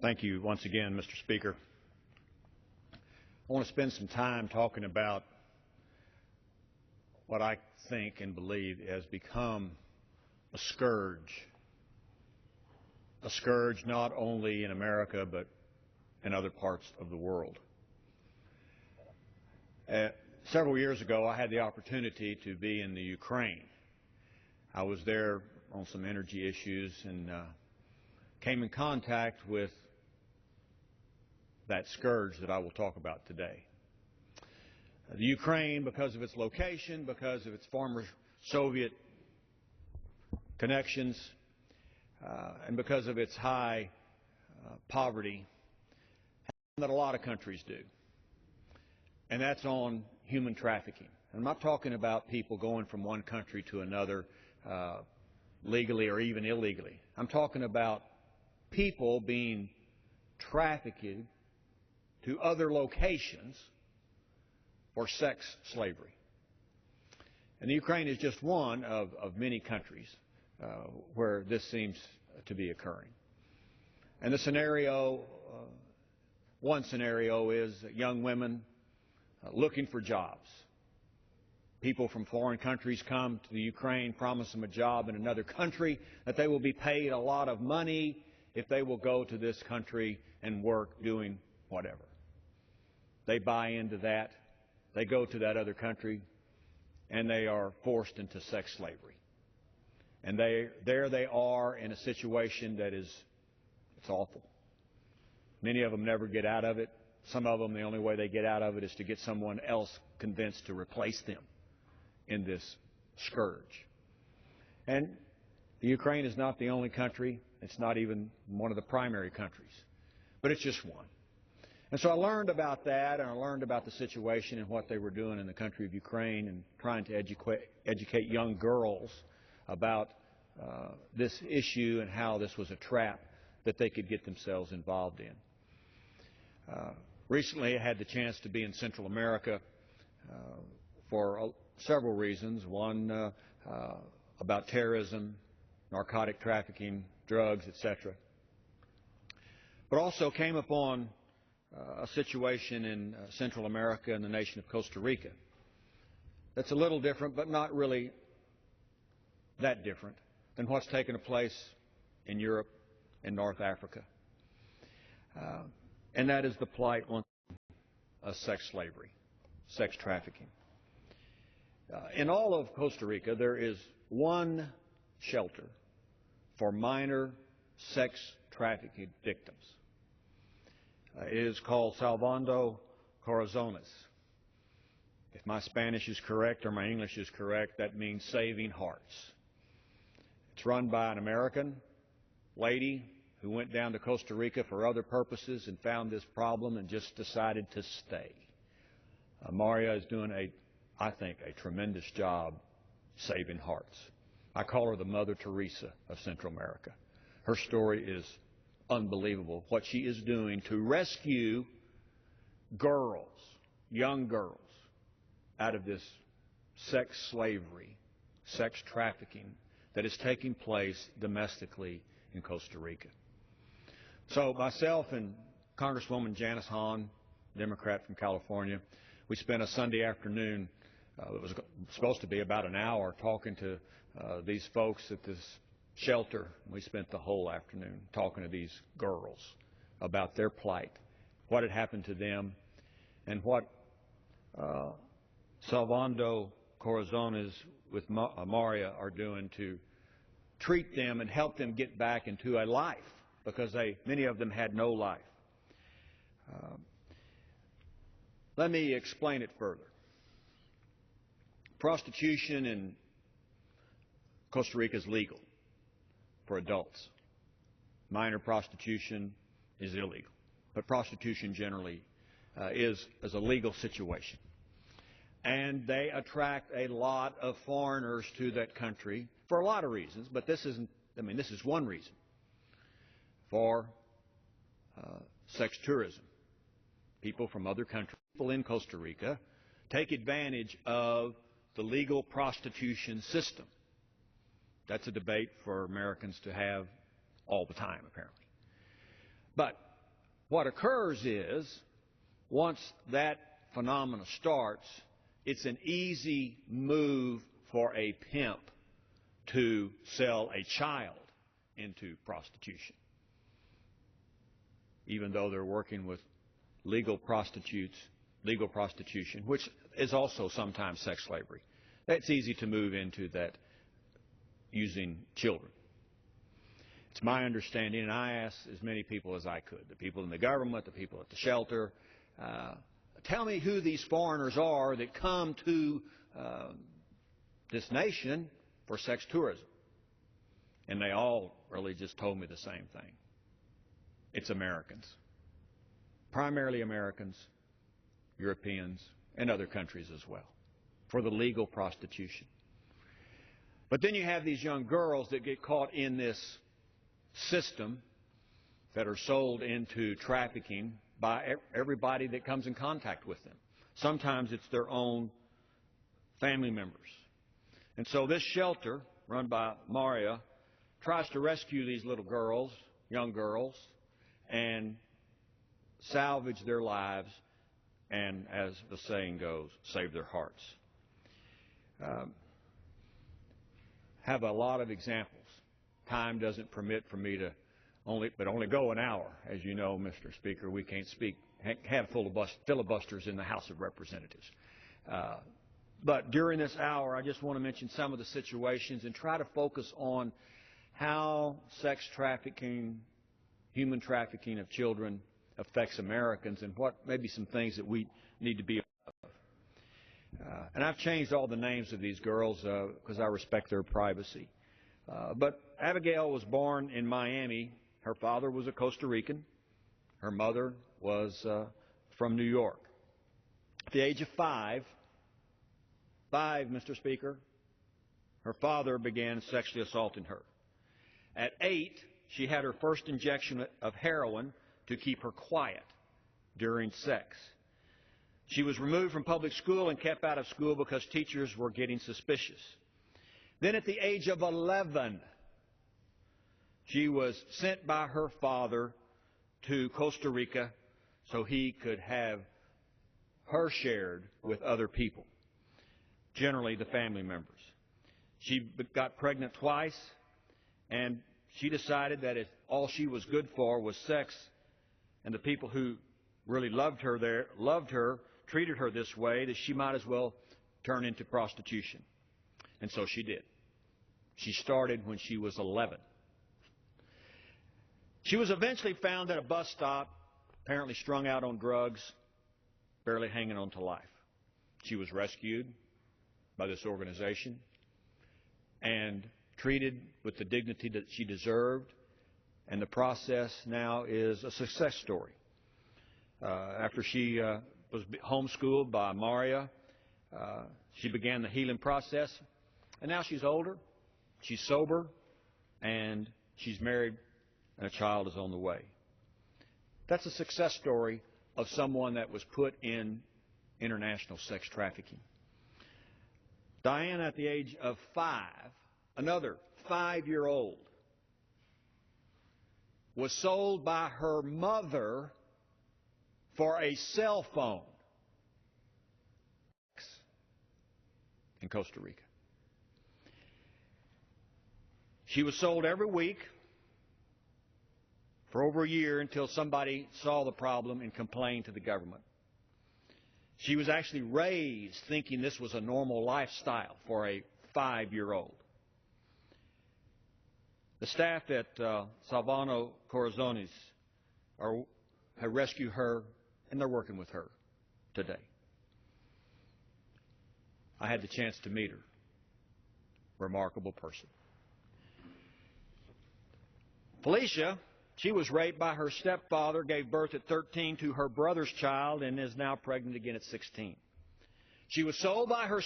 Thank you once again, Mr. Speaker. I want to spend some time talking about what I think and believe has become a scourge not only in America but in other parts of the world. Several years ago, I had the opportunity to be in the Ukraine. I was there on some energy issues and came in contact with that scourge that I will talk about today. The Ukraine, because of its location, because of its former Soviet connections, and because of its high poverty, that a lot of countries do. And that's on human trafficking. I'm not talking about people going from one country to another legally or even illegally. I'm talking about people being trafficked to other locations for sex slavery. And the Ukraine is just one of many countries where this seems to be occurring. And the scenario, one scenario is young women looking for jobs. People from foreign countries come to the Ukraine, promise them a job in another country, that they will be paid a lot of money if they will go to this country and work doing whatever. They buy into that. They go to that other country, and they are forced into sex slavery. And there they are in a situation that it's awful. Many of them never get out of it. Some of them, the only way they get out of it is to get someone else convinced to replace them in this scourge. And the Ukraine is not the only country. It's not even one of the primary countries. But it's just one. And so I learned about that, and I learned about the situation and what they were doing in the country of Ukraine and trying to educate young girls about this issue and how this was a trap that they could get themselves involved in. Recently, I had the chance to be in Central America for several reasons. One, about terrorism, narcotic trafficking, drugs, etc. But also came upon a situation in Central America and the nation of Costa Rica that's a little different, but not really that different than what's taken place in Europe and North Africa. And that is the plight of sex slavery, sex trafficking. In all of Costa Rica, there is one shelter for minor sex trafficking victims. It is called Salvando Corazones. If my Spanish is correct or my English is correct, that means saving hearts. It's run by an American lady who went down to Costa Rica for other purposes and found this problem and just decided to stay. Maria is doing, I think, a tremendous job saving hearts. I call her the Mother Teresa of Central America. Her story is unbelievable, what she is doing to rescue girls, young girls, out of this sex slavery, sex trafficking that is taking place domestically in Costa Rica. So myself and Congresswoman Janice Hahn, Democrat from California, we spent a Sunday afternoon, it was supposed to be about an hour, talking to these folks at this shelter. We spent the whole afternoon talking to these girls about their plight, what had happened to them, and what Salvando Corazones with Maria are doing to treat them and help them get back into a life, because many of them had no life. Let me explain it further. Prostitution in Costa Rica is legal for adults. Minor prostitution is illegal, but prostitution generally is a legal situation. And they attract a lot of foreigners to that country for a lot of reasons, but this is one reason for sex tourism. People from other countries, people in Costa Rica, take advantage of the legal prostitution system. That's a debate for Americans to have all the time, apparently. But What occurs is, once that phenomena starts, it's an easy move for a pimp to sell a child into prostitution, even though they're working with legal prostitution, which is also sometimes sex slavery. It's easy to move into that using children. It's my understanding, and I asked as many people as I could, the people in the government, the people at the shelter, tell me who these foreigners are that come to this nation for sex tourism. And they all really just told me the same thing. It's Americans. Primarily Americans, Europeans, and other countries as well, for the legal prostitution. But then you have these young girls that get caught in this system that are sold into trafficking by everybody that comes in contact with them. Sometimes it's their own family members. And so this shelter, run by Maria, tries to rescue these little girls, young girls, and salvage their lives, and as the saying goes, save their hearts. Have a lot of examples. Time doesn't permit for me to only go an hour. As you know, Mr. Speaker, we can't have filibusters in the House of Representatives. But during this hour, I just want to mention some of the situations and try to focus on how sex trafficking, human trafficking of children affects Americans, and what maybe some things that we need to be aware of. And I've changed all the names of these girls because I respect their privacy. But Abigail was born in Miami. Her father was a Costa Rican. Her mother was from New York. At the age of five, Mr. Speaker, her father began sexually assaulting her. At 8, she had her first injection of heroin to keep her quiet during sex. She was removed from public school and kept out of school because teachers were getting suspicious. Then at the age of 11, she was sent by her father to Costa Rica so he could have her shared with other people, generally the family members. She got pregnant twice, and she decided that if all she was good for was sex, and the people who really loved her, treated her this way, that she might as well turn into prostitution. And so she did. She started when she was 11. She was eventually found at a bus stop, apparently strung out on drugs, barely hanging on to life. She was rescued by this organization and treated with the dignity that she deserved, and the process now is a success story. After she was homeschooled by Maria, she began the healing process, and now she's older, she's sober, and she's married, and a child is on the way. That's a success story of someone that was put in international sex trafficking. Diana, at the age of 5, another 5-year-old, was sold by her mother for a cell phone in Costa Rica. She was sold every week for over a year until somebody saw the problem and complained to the government. She was actually raised thinking this was a normal lifestyle for a 5-year-old. The staff at Salvano Corazones have rescued her, and they're working with her today. I had the chance to meet her. Remarkable person. Felicia, she was raped by her stepfather, gave birth at 13 to her brother's child, and is now pregnant again at 16. She was sold by her